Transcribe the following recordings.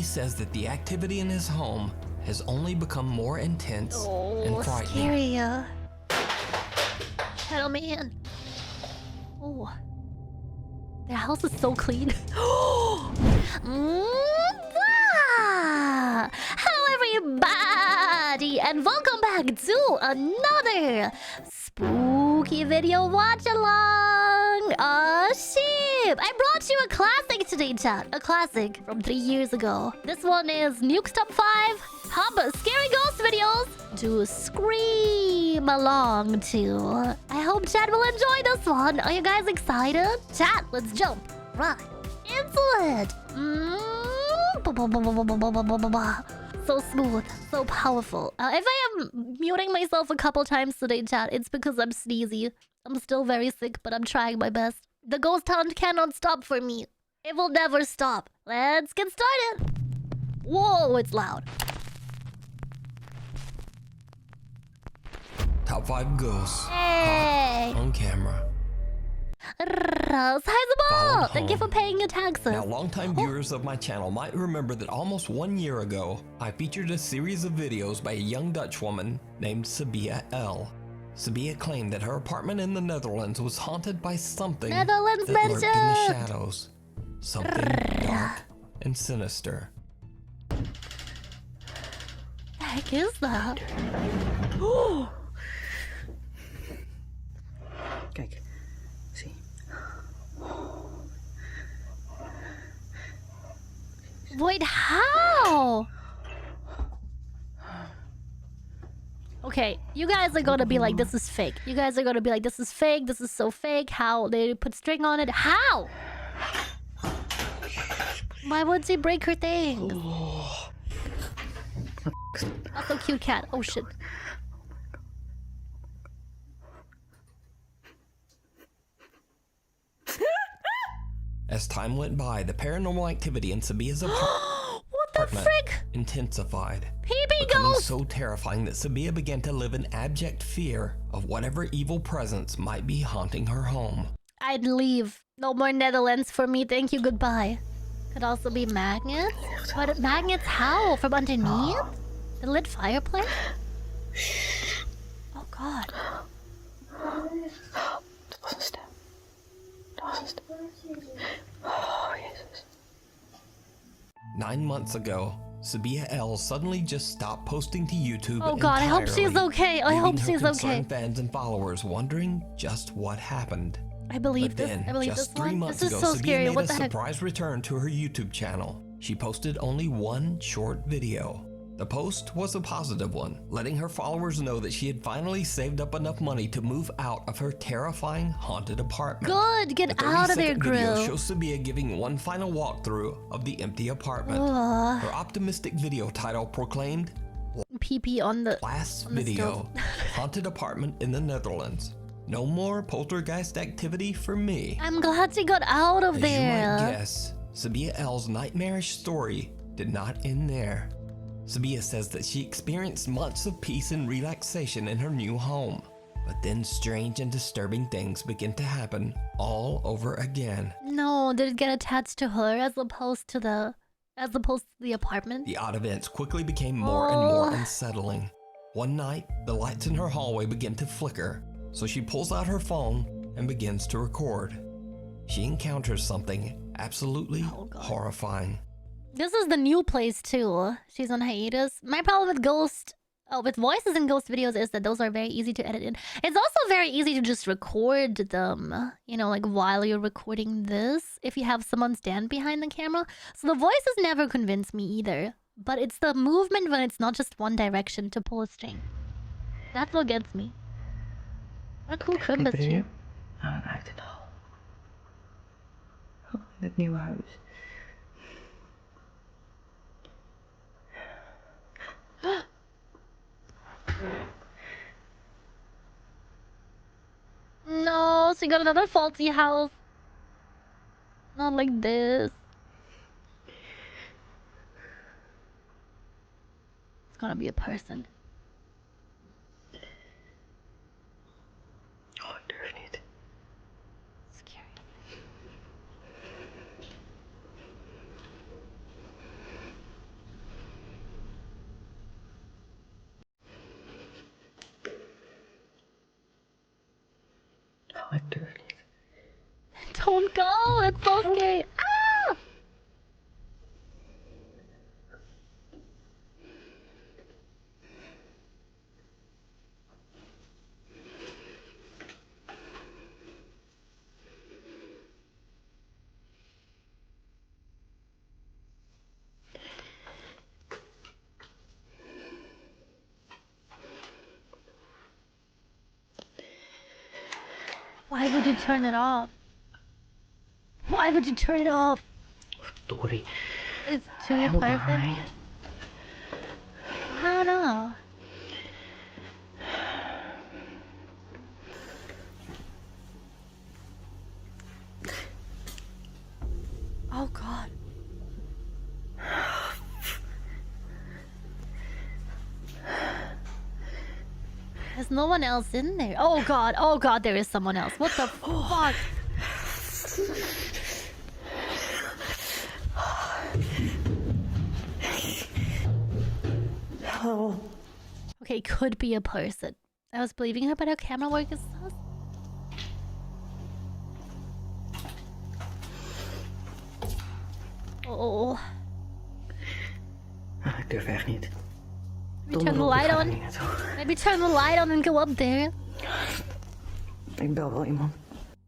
says that the activity in his home has only become more intense and frightening. Scary. Shadow man. Oh. Their house is so clean. Hello everybody and welcome back to another spooky video watch along. Shit, I brought you a classic today, chat. A classic from 3 years ago. This one is Nukes Top 5 Hub Scary Ghost videos to scream along to. I hope chat will enjoy this one. Are you guys excited? Chat, let's jump right into it. So smooth, so powerful. If I am muting myself a couple times today, chat, it's because I'm sneezy. I'm still very sick, but I'm trying my best. The ghost hunt cannot stop for me. It will never stop. Let's get started. Whoa, it's loud. Top 5 ghosts. Hey! On camera. Sizable! Thank you for paying your taxes. Now, longtime viewers of my channel might remember that almost 1 year ago, I featured a series of videos by a young Dutch woman named Sabia L. Sabia claimed that her apartment in the Netherlands was haunted by something that lurked in the shadows. Something dark and sinister. The heck is that? Kijk, zie. Wait, how? Okay, you guys are gonna be like, this is fake. You guys are gonna be like, this is fake, this is so fake. How? They put string on it. How? Why would she break her things? That's so cute, cat. Oh shit. As time went by, the paranormal activity in Sabia's apartment What the frick? intensified, PB becoming ghost! so terrifying that Sabia began to live in abject fear of whatever evil presence might be haunting her home. I'd leave. No more Netherlands for me, thank you, goodbye. Could also be magnets? But magnets how? From underneath? The lit fireplace? Oh god. Dat was een stem. Dat was een stem. Oh, Jezus. 9 months ago, Sabia L suddenly just stopped posting to YouTube. Oh god, I hope she's okay. I hope she's okay. Fans and followers wondering just what happened. I believe But this. then, I believe just this 3 one. months This is ago, so Sabia scary. made What a the heck? surprise return to her YouTube channel. She posted only one short video. The post was a positive one, letting her followers know that she had finally saved up enough money to move out of her terrifying haunted apartment. Good, get The out of there, 30-second video Grill. shows Sabia giving one final walkthrough of the empty apartment. Her optimistic video title proclaimed, PP on the last on the video, haunted apartment in the Netherlands. No more poltergeist activity for me. I'm glad she got out of As there. you might guess, Sabia L's nightmarish story did not end there. Sabia says that she experienced months of peace and relaxation in her new home. But then strange and disturbing things begin to happen all over again. No, did it get attached to her as opposed to the apartment? The odd events quickly became more and more unsettling. One night, the lights in her hallway begin to flicker, so she pulls out her phone and begins to record. She encounters something absolutely horrifying. This is the new place too. She's on hiatus. My problem with with voices in ghost videos is that those are very easy to edit in. It's also very easy to just record them, you know, like while you're recording this, if you have someone stand behind the camera. So the voices never convince me either. But it's the movement when it's not just one direction to pull a string. That's what gets me. What a cool cribbage. Ah, uit het hal. Oh, in het nieuwe huis. No, she got another faulty house. Not like this. It's gonna be a person. Oh, ik durf niet. Scary. go! It's so scary. Ah! Why would you turn it off? Why would you turn it off? Dory. It's too perfect. Right. I don't know. Oh god. There's no one else in there. Oh god, there is someone else. What the fuck? Oh. Okay, could be a person. I was believing her, but her camera work is so... Oh. Ik durf echt niet. Maybe turn the light on. Maybe turn the light on and go up there. Ik bel wel iemand.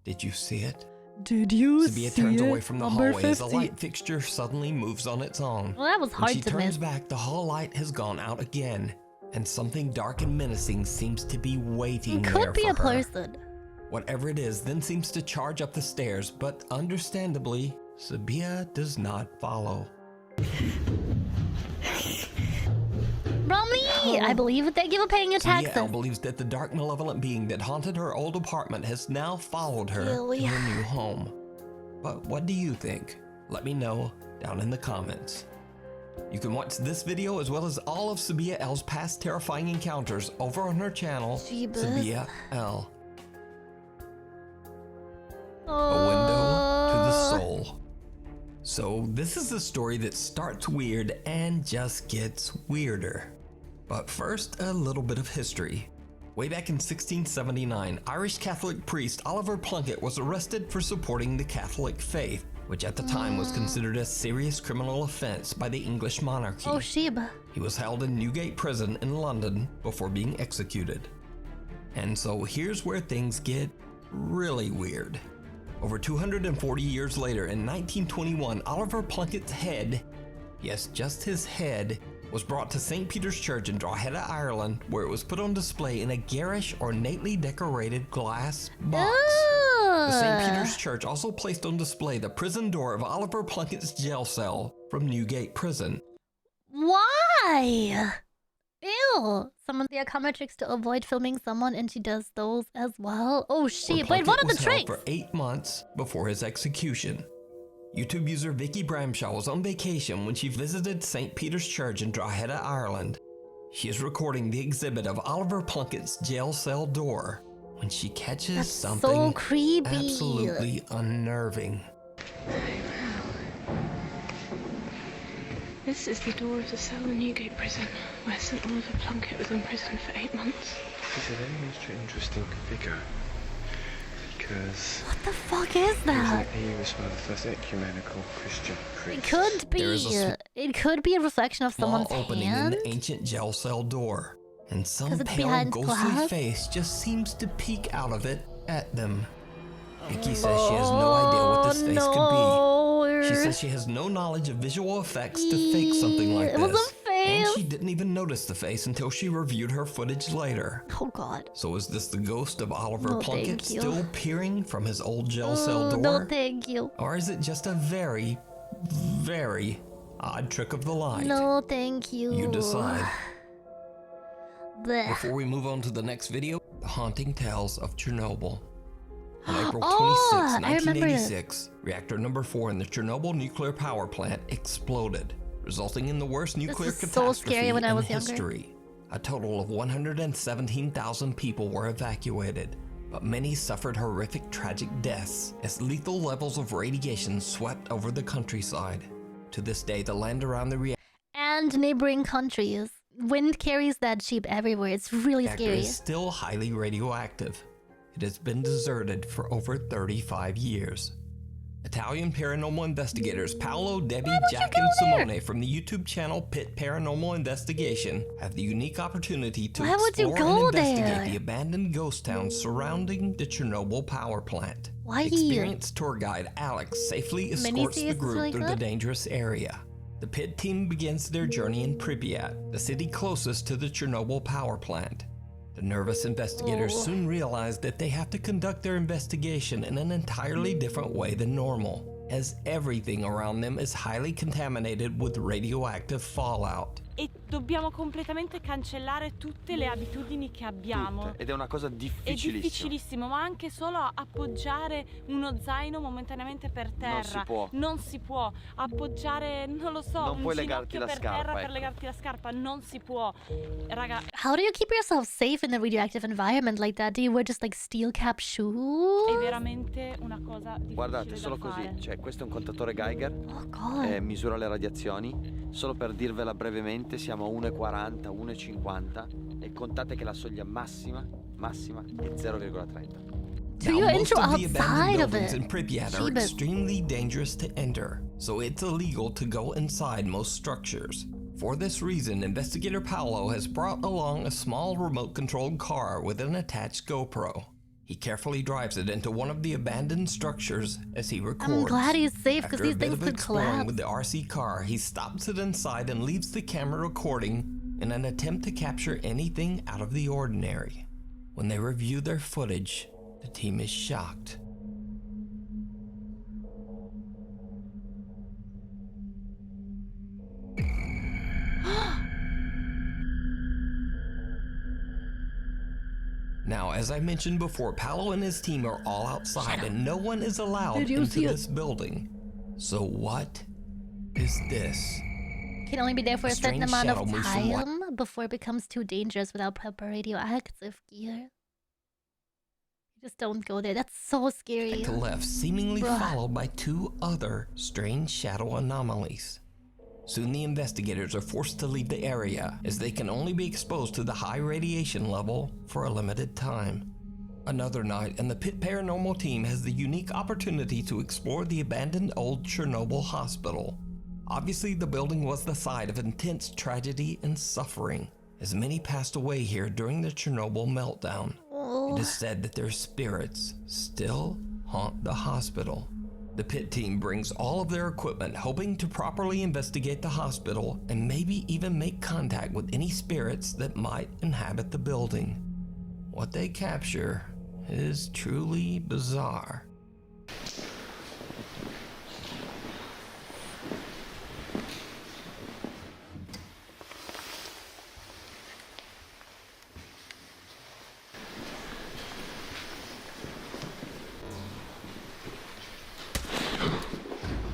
Did you see it? Did you Sabia see turns it? away from the Number hallway as the 50. light fixture suddenly moves on its own. Well, that was When hard she to turns miss. back, the hall light has gone out again, and something dark and menacing seems to be waiting It there could be for a her. person. Whatever it is then seems to charge up the stairs, but understandably, Sabia does not follow. Romney! I believe thank you for paying your Sabia L taxes. believes that the dark, malevolent being that haunted her old apartment has now followed her Really? to her new home. But what do you think? Let me know down in the comments. You can watch this video as well as all of Sabia L's past terrifying encounters over on her channel, Jeebus. Sabia L. A Oh. window to the soul. So this is a story that starts weird and just gets weirder. But first, a little bit of history. Way back in 1679, Irish Catholic priest Oliver Plunkett was arrested for supporting the Catholic faith, which at the time was considered a serious criminal offense by the English monarchy. Oh, Sheba. He was held in Newgate Prison in London before being executed. And so here's where things get really weird. Over 240 years later, in 1921, Oliver Plunkett's head, yes, just his head, was brought to St. Peter's Church in Drogheda, Ireland, where it was put on display in a garish, ornately decorated glass box. The St. Peter's Church also placed on display the prison door of Oliver Plunkett's jail cell from Newgate Prison. Why? Ew. Summons the camera tricks to avoid filming someone, and she does those as well. Oh shit! Wait, what are the was held tricks? for 8 months before his execution. YouTube user Vicky Bramshaw was on vacation when she visited St. Peter's Church in Drogheda, Ireland. She is recording the exhibit of Oliver Plunkett's jail cell door when she catches That's something so creepy. absolutely unnerving. This is the door of the cell in Newgate Prison, where St. Oliver Plunkett was imprisoned for 8 months. He's a very interesting figure, because What the fuck is that? he was one of the first ecumenical Christian It priests. could be. There is a It could be a reflection of Small someone's opening hand. in the ancient jail cell door, and some 'Cause it's pale, behind ghostly glass? face just seems to peek out of it at them. Vicky says she has no idea what this face could be. She says she has no knowledge of visual effects to fake something like It this. was a face. And she didn't even notice the face until she reviewed her footage later. Oh god. So is this the ghost of Oliver No, Plunkett thank you. still peering from his old jail cell door? No, thank you. Or is it just a very, very odd trick of the light? No, thank you. You decide. Blech. Before we move on to the next video, the haunting tales of Chernobyl. On April 26, Oh, I remember it. 1986, reactor number 4 in the Chernobyl nuclear power plant exploded, resulting in the worst nuclear was so catastrophe scary when I in was younger. history. A total of 117,000 people were evacuated, but many suffered horrific tragic deaths as lethal levels of radiation swept over the countryside. To this day, the land around the reactor And neighboring countries. Wind carries that sheep everywhere. It's really scary. is still highly radioactive. It has been deserted for over 35 years. Italian paranormal investigators Paolo, Debbie, would you Jack, go and there? Simone from the YouTube channel Pit Paranormal Investigation have the unique opportunity to Why would you explore and go investigate there? the abandoned ghost town surrounding the Chernobyl power plant. Why? Experienced tour guide Alex safely escorts the Miniseries is group really through the good? dangerous area. The Pit team begins their journey in Pripyat, the city closest to the Chernobyl power plant. The nervous investigators soon realize that they have to conduct their investigation in an entirely different way than normal, as everything around them is highly contaminated with radioactive fallout. E dobbiamo completamente cancellare tutte le abitudini che abbiamo. Ed è una cosa È difficilissima. difficilissimo, ma anche solo appoggiare uno zaino momentaneamente per terra. Non si può. Appoggiare, non lo so, Non un puoi legarti ginocchio la per scarpa, terra per ecco. legarti la scarpa. Non si può. Raga, How do you keep yourself safe in a radioactive environment like that? Do you wear just like steel cap shoes? è veramente una cosa difficile Guardate, da solo fare. così. Cioè, questo è un contatore Geiger. Oh god. Misura le radiazioni. Solo per dirvela brevemente, siamo a 1,40, 1,50 e contate che la soglia massima è 0,30. Do you most intro of the outside abandoned of buildings it? in Pripyat are Jeebus. extremely dangerous to enter, so it's illegal to go inside most structures. For this reason, investigator Paolo has brought along a small remote-controlled car with an attached GoPro. He carefully drives it into one of the abandoned structures as he records. I'm glad he's safe because After these a bit things of could exploring collapse. with the RC car, he stops it inside and leaves the camera recording in an attempt to capture anything out of the ordinary. When they review their footage, the team is shocked. Now, as I mentioned before, Paolo and his team are all outside and no one is allowed Did you into see it? this building. So what is this? Can only be there for a certain strange amount shadow of moves from time before it becomes too dangerous without proper radioactive gear. You just don't go there. That's so scary. To left, seemingly Bruh. followed by two other strange shadow anomalies. Soon the investigators are forced to leave the area as they can only be exposed to the high radiation level for a limited time. Another night, and the Pit Paranormal team has the unique opportunity to explore the abandoned old Chernobyl hospital. Obviously, the building was the site of intense tragedy and suffering, as many passed away here during the Chernobyl meltdown. It is said that their spirits still haunt the hospital. The Pit team brings all of their equipment, hoping to properly investigate the hospital and maybe even make contact with any spirits that might inhabit the building. What they capture is truly bizarre.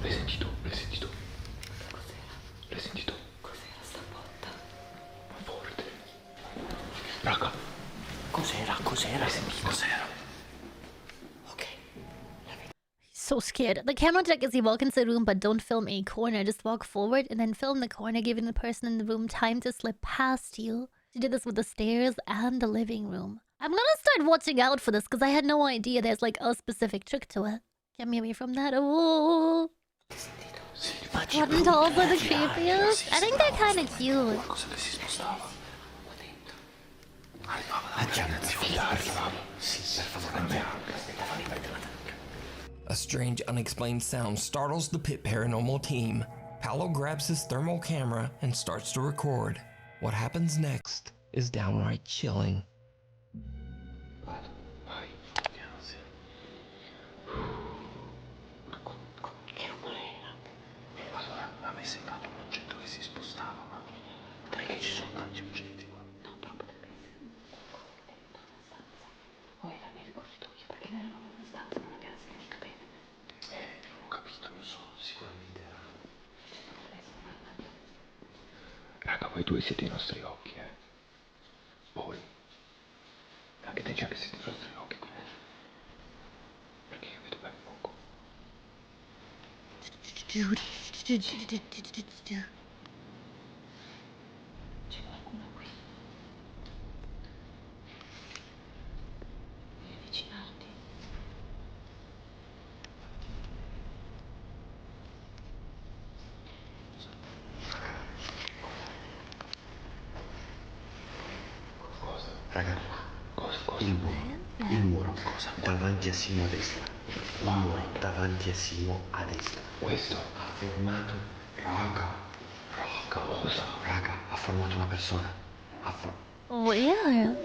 L'hai sentito? L'hai sentito? L'hai sentito? Cos'era sta botta? Ma forte. Raga, Cos'era? l'hai sentito? Cos'era? Ok. So scared. The camera check is you walk into the room but don't film a corner. Just walk forward and then film the corner, giving the person in the room time to slip past you. She did this with the stairs and the living room. I'm gonna start watching out for this because I had no idea there's like a specific trick to it. Get me away from that. Oh. Cotton dolls are the creepiest. I think they're kind of cute. Qualcosa che si spostava. Arrivava. Sì, per favore, A strange, unexplained sound startles the Pit Paranormal team. Paolo grabs his thermal camera and starts to record. What happens next is downright chilling. Vai. Che ansia. Che rumore era? Allora, a me è sembrato un oggetto che si spostava, ma perché ci sono tanti oggetti qua? No, troppo dipende. O era nel corridoio, perché era una stanza, non abbiamo sentito bene. Non ho capito, non so, sicuramente era. Raga, voi due siete i nostri occhi, Voi. Anche te già che siete i nostri occhi, quindi. Perché io vedo ben poco. C'è qualcuno qui. Devi avvicinarti. Raga, il muro davanti a Simo a destra. Il muro davanti a Simo a destra. Questo ha formato. Raga, ha formato una persona. Where?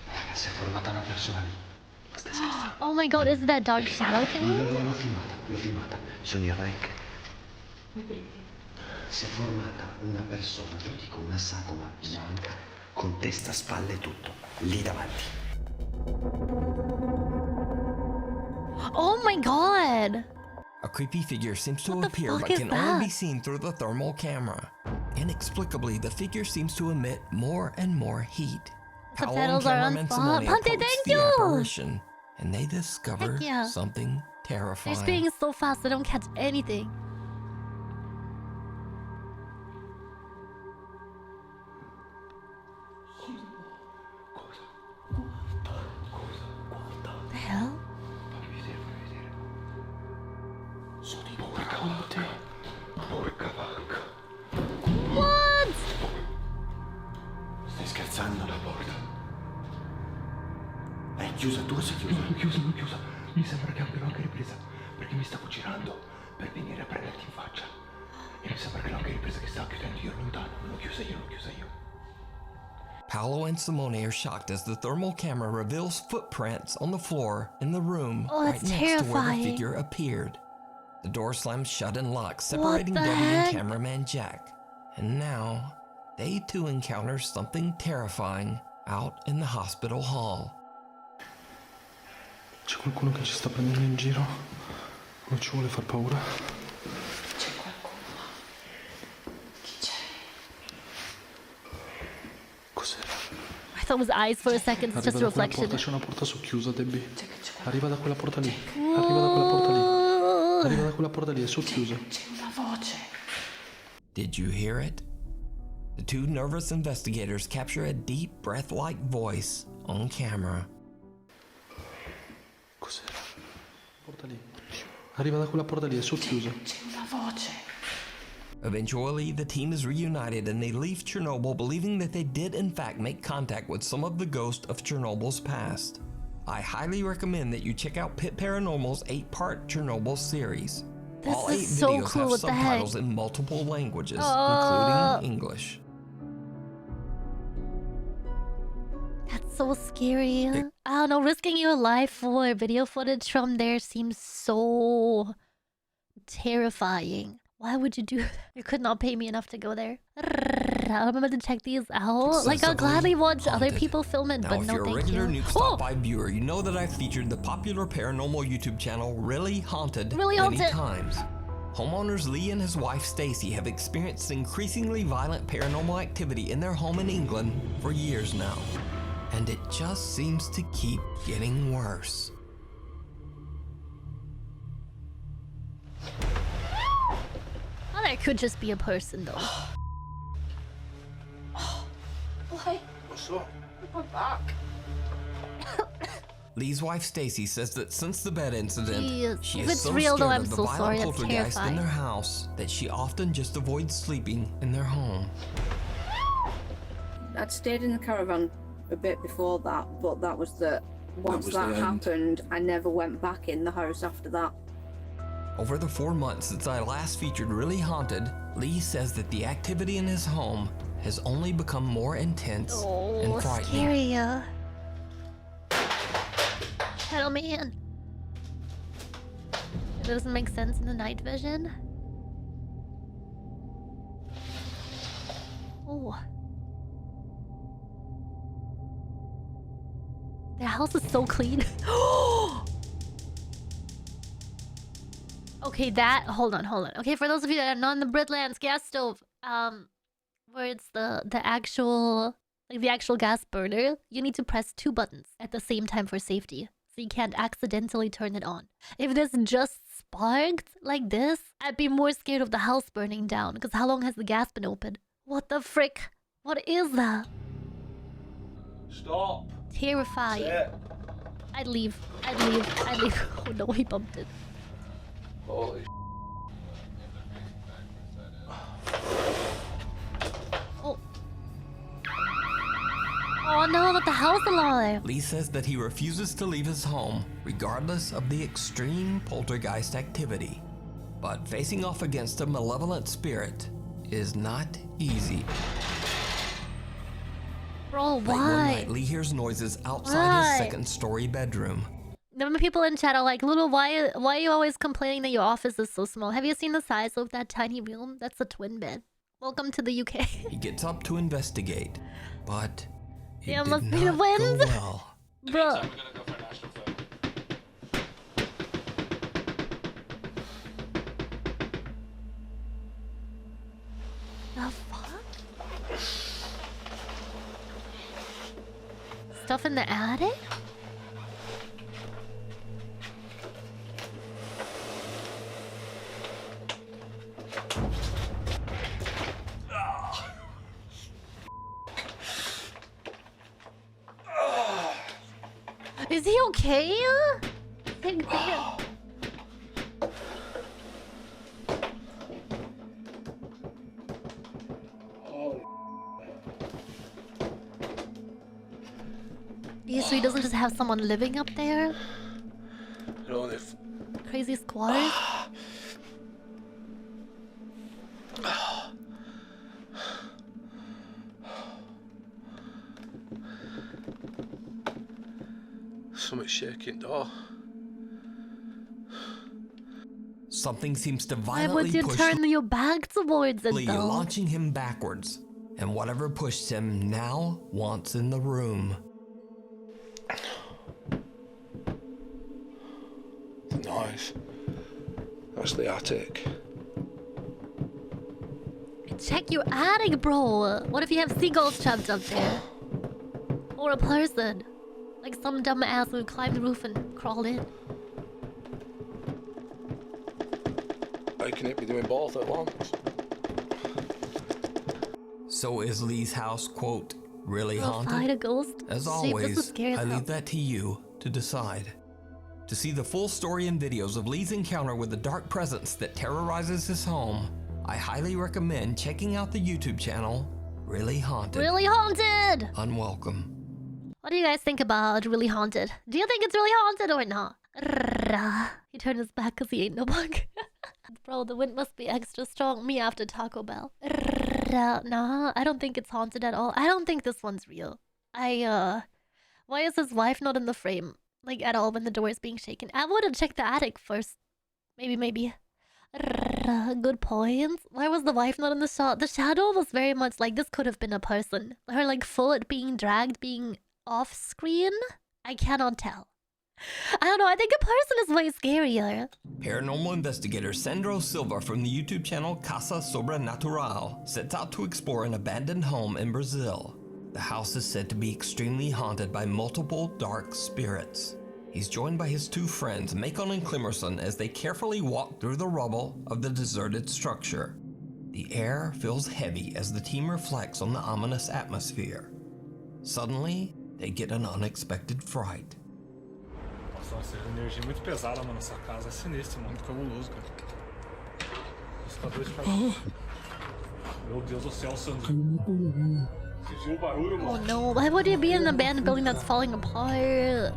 Raga, si è formata una persona lì. Stai scherzando? Oh my god, is that dark shadow thing? L'ho filmata. Sono il rec. Si è formata una persona, io dico una sagoma bianca, con testa, spalle e tutto, lì davanti. Oh my god! A creepy figure seems to What the appear fuck but is can only be that? seen through the thermal camera. Inexplicably, the figure seems to emit more and more heat. Paolo and Subtitles are on cameraman spot. Simone Pante, approach thank the you! apparition, and they discover Heck yeah. something They're terrifying. speaking so fast I don't catch anything. The hell? Porca vacca. What? Stai scherzando? La porta. È chiusa, tu sei chiusa. Non chiusa. Mi sembra che abbiano anche ripresa, perché mi stavo girando per venire a prenderti in faccia. E mi sembra che l'ho anche ripresa che stava chiudendo io lontano. Non l'ho chiusa io. Paolo and Simone are shocked as the thermal camera reveals footprints on the floor in the room Oh, right that's next to where the terrifying. figure appeared. The door slams shut and locks, separating the Debbie heck? and cameraman Jack. And now, they too encounter something terrifying out in the hospital hall. C'è qualcuno che ci sta prendendo in giro? Non ci vuole far paura? C'è qualcuno. Chi c'è? Cos'era? I thought it was eyes for a second, it's just a Arriva da quella reflection. porta, c'è una porta socchiusa, Debbie. C'è Arriva da quella porta lì. Arriva da quella porta lì. Arriva da quella porta lì, è socchiusa. C'è una voce. Did you hear it? The two nervous investigators capture a deep, breath-like voice on camera. Cos'era? Porta lì. Arriva da quella porta lì, è socchiusa. C'è una voce. Eventually, the team is reunited and they leave Chernobyl believing that they did in fact make contact with some of the ghosts of Chernobyl's past. I highly recommend that you check out Pit Paranormal's 8-part Chernobyl series. This All is 8 so videos cool, have what the heck? subtitles in multiple languages, including English. That's so scary. I don't know, risking your life for video footage from there seems so terrifying. Why would you do that? You could not pay me enough to go there. I remember to check these out. Like, I'll gladly watch other haunted. people film it, Now, but if no you're a thank regular you. Nukes Top 5 viewer, you know that I've featured the popular paranormal YouTube channel Really Haunted Really many Haunted. times. Homeowners Lee and his wife Stacy have experienced increasingly violent paranormal activity in their home in England for years now. And it just seems to keep getting worse. Oh, there could just be a person, though. Why? My back. Lee's wife Stacy says that since the bed incident, Jeez. she If is it's so real, though, scared I'm of the so violent sorry. That's poltergeist in terrifying. their house that she often just avoids sleeping in their home. I'd stayed in the caravan a bit before that, but that was the once was that the end. happened, I never went back in the house after that. Over the 4 months since I last featured Really Haunted, Lee says that the activity in his home has only become more intense and Oh, frightening. scary. Hell, man. It doesn't make sense in the night vision. Oh. Their house is so clean. Okay, hold on. Okay, for those of you that are not in the Britlands gas stove, where it's the actual gas burner, you need to press 2 buttons at the same time for safety, so you can't accidentally turn it on. If this just sparked like this, I'd be more scared of the house burning down, because how long has the gas been open? What the frick? What is that? Stop! Terrifying. I'd leave. Oh no, he bumped it. Holy Oh. with the house alarm. Lee says that he refuses to leave his home, regardless of the extreme poltergeist activity. But facing off against a malevolent spirit is not easy. Bro, Late one why? night, Lee hears noises outside his second-story bedroom. The people in chat are like, Lulu, why are you always complaining that your office is so small? Have you seen the size of that tiny room? That's a twin bed. Welcome to the UK. He gets up to investigate, but it Yeah, did must not be the go wind. well. Bro. The fuck? Stuff in the attic? Is he okay? Big damn. Yeah, so he doesn't just have someone living up there? Crazy squatters? Something's shaking door. Something seems to Why violently would you push turn your back towards it Lee, though? launching him backwards, and whatever pushed him now wants in the room. The noise. That's the attic. Check your attic, bro. What if you have seagulls trapped up there? Or a person? Like some dumb ass who climbed the roof and crawled in. How can it be doing both at once? So is Lee's house, quote, really I'll haunted? fight a ghost. As Shit, this always, is scary as I hell. leave that to you to decide. To see the full story and videos of Lee's encounter with the dark presence that terrorizes his home, I highly recommend checking out the YouTube channel, Really Haunted. Really haunted! Unwelcome. What do you guys think about Really Haunted? Do you think it's really haunted or not? He turned his back because he ate no bug. Bro, the wind must be extra strong. Me after Taco Bell. Nah, I don't think it's haunted at all. I don't think this one's real. Why is his wife not in the frame? Like, at all when the door is being shaken? I would have checked the attic first. Maybe. Good point. Why was the wife not in the shot? The shadow was very much like this could have been a person. Her, like, foot being dragged, being off screen? I cannot tell. I don't know, I think a person is way scarier. Paranormal investigator Sandro Silva from the YouTube channel Casa Sobrenatural sets out to explore an abandoned home in Brazil. The house is said to be extremely haunted by multiple dark spirits. He's joined by his two friends, Macon and Climerson, as they carefully walk through the rubble of the deserted structure. The air feels heavy as the team reflects on the ominous atmosphere. Suddenly, they get an unexpected fright. Nossa, essa energia muito pesada, mano. Essa casa é sinistra, mano. Muito cabuloso, cara. Assustador de cabeça. Meu Deus do céu, Sandro. Você viu o barulho, Oh mano? no, why would you be in an abandoned building that's falling apart?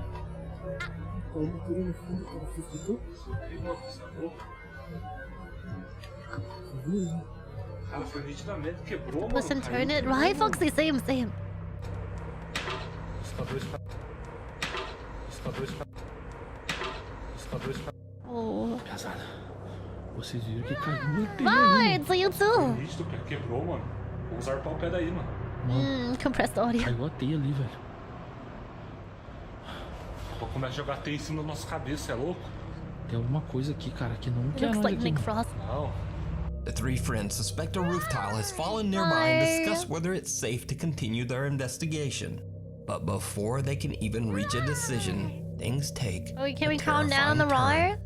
Cara, foi nitidamente quebrou, mano. Twist and turn it. Right, Foxy? Same. Assustador de cabeça. Assustador de cabeça. Assustador de cabeça. Oh. Pesada. Vocês viram que caiu uma telha. Bye, it's you too. Nítido, cara. Quebrou, mano. Vou usar o pé daí, mano. Compressed audio. Caiu a teia ali, velho. Vou começar a jogar teia em cima da nossa cabeça, é louco? Tem alguma coisa aqui, cara, que não quer Looks nós like aqui. Nick Frost. Não. The three friends suspect a roof tile has fallen nearby and discuss whether it's safe to continue their investigation. But before they can even reach a decision, things take Oh, can a we calm down the terrifying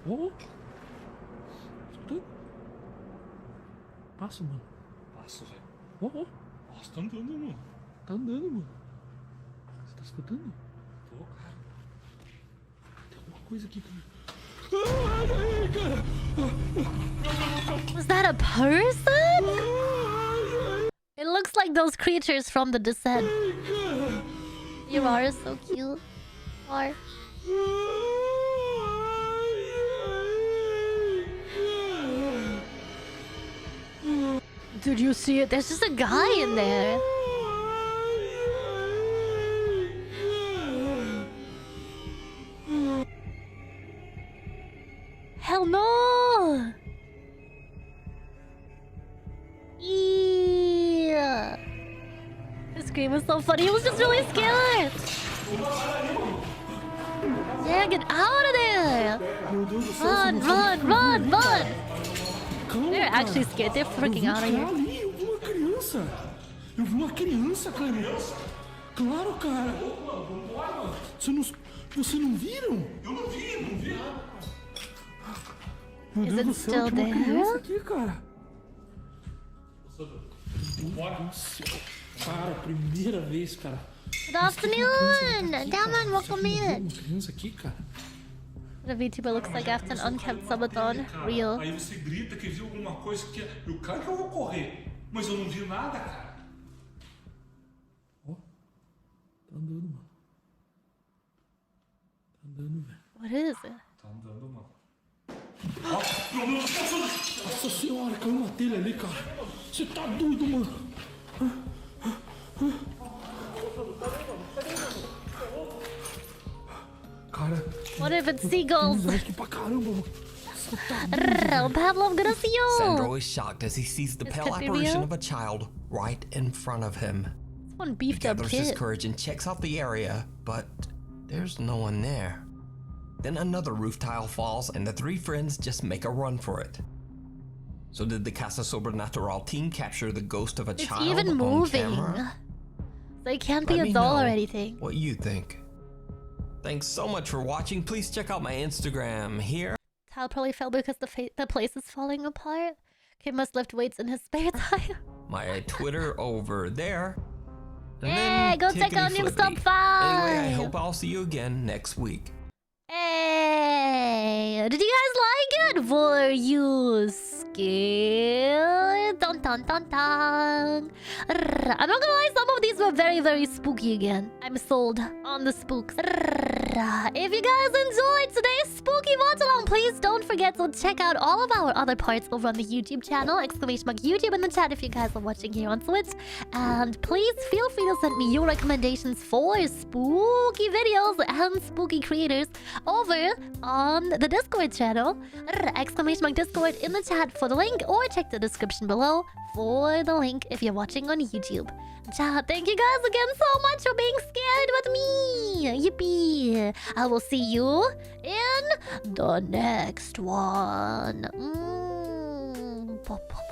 roar? Oh. Escuta. Passa, mano. Passo, velho. Oh. Nossa, tá andando, mano. Tá andando, mano. Você tá escutando? Tô, cara. Tem alguma coisa aqui, cara. Ai, cara. Was that a person? It looks like those creatures from The Descent. You are so cute. Are. Did you see it? There's just a guy in there. Hell no! Yeah. The scream was so funny. He was just really scared. Yeah, get out of there! Run, run, run, run! They're actually scared. They're freaking out of here. Eu vi uma criança, cara. Claro, cara. Vocês não viram? Eu não vi. Meu Deus do céu, tinha uma criança aqui, cara. Cara, primeira vez, cara. Good afternoon! Damon, welcome in. Uma criança aqui, cara. What a VTuber looks like after an unkept subathon. Real. Aí você grita que viu alguma coisa que eu claro que eu vou correr, mas eu não vi nada, cara. Ó, tá andando, mano. Tá andando, velho. What is it? Tá andando, mano. Nossa senhora, caiu uma telha ali, cara. Você tá doido, mano. Cara. What if it's seagulls? Pablo, I'm gonna see you. Sandro is shocked as he sees the pale apparition of a child right in front of him. It's one beefed He up gathers his kid. courage and checks out the area, but there's no one there. Then another roof tile falls and the three friends just make a run for it. So did the Casa Sobrenatural team capture the ghost of a It's child even on moving. camera? So it can't be Let a me doll or know anything. what you think. Thanks so much for watching. Please check out my Instagram here. Tile probably fell because the place is falling apart. Kid must lift weights in his spare time. My Twitter over there. And Yeah, then go check out tickety Nukes flippity. Top 5. Anyway, I hope I'll see you again next week. Hey, did you guys like it? Were you scared? Dun dun dun dun. I'm not gonna lie, some of these were very, very spooky again. I'm sold on the spooks. If you guys enjoyed today's spooky watch along, please don't forget to check out all of our other parts over on the YouTube channel. !YouTube in the chat if you guys are watching here on Twitch. And please feel free to send me your recommendations for spooky videos and spooky creators over on the Discord channel. !Discord in the chat for the link, or check the description below for the link if you're watching on YouTube. Thank you guys again so much for being scared with me. Yippee. I will see you in the next one. Bye-bye.